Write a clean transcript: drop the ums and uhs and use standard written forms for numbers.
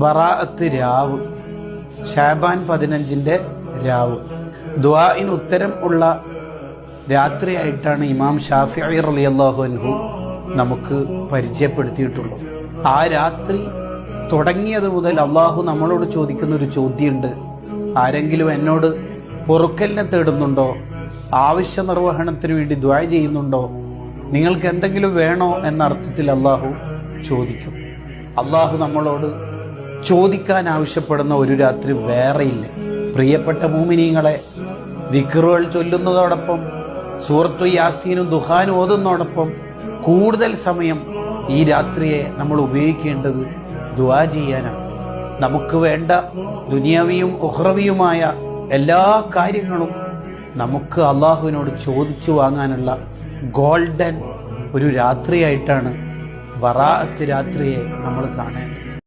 ബറാഅത്ത് രാവ്, ശഅബാൻ 15-ന്റെ രാവ്, ദുആഇന് ഉത്തരം ഉള്ള രാത്രിയായിട്ടാണ് ഇമാം ഷാഫിഈ റളിയല്ലാഹു അൻഹു നമുക്ക് പരിചയപ്പെടുത്തിയിട്ടുള്ളത്. ആ രാത്രി തുടങ്ങിയത് മുതൽ അള്ളാഹു നമ്മളോട് ചോദിക്കുന്ന ഒരു ചോദ്യമുണ്ട്. ആരെങ്കിലും എന്നോട് പൊറുക്കലിനെ തേടുന്നുണ്ടോ? ആവശ്യ നിർവഹണത്തിന് വേണ്ടി ദുആ ചെയ്യുന്നുണ്ടോ? നിങ്ങൾക്ക് എന്തെങ്കിലും വേണോ എന്ന അർത്ഥത്തിൽ അള്ളാഹു ചോദിക്കും. അള്ളാഹു നമ്മളോട് ചോദിക്കാൻ ആവശ്യപ്പെടുന്ന ഒരു രാത്രി വേറെയില്ല. പ്രിയപ്പെട്ട മുഅ്മിനീങ്ങളെ, ദിക്റുകൾ ചൊല്ലുന്നതോടൊപ്പം സൂറത്തു യാസീനും ദുഹാനും ഓതുന്നതോടൊപ്പം കൂടുതൽ സമയം ഈ രാത്രിയെ നമ്മൾ ഉപയോഗിക്കേണ്ടത് ദുആ ചെയ്യാനാണ്. നമുക്ക് വേണ്ട ദുനിയാവിയും ഉഖ്റവിയുമായ എല്ലാ കാര്യങ്ങളും നമുക്ക് അള്ളാഹുവിനോട് ചോദിച്ചു വാങ്ങാനുള്ള ഗോൾഡൻ ഒരു രാത്രിയായിട്ടാണ് ബറാഅത്ത് രാത്രിയെ നമ്മൾ കാണേണ്ടത്.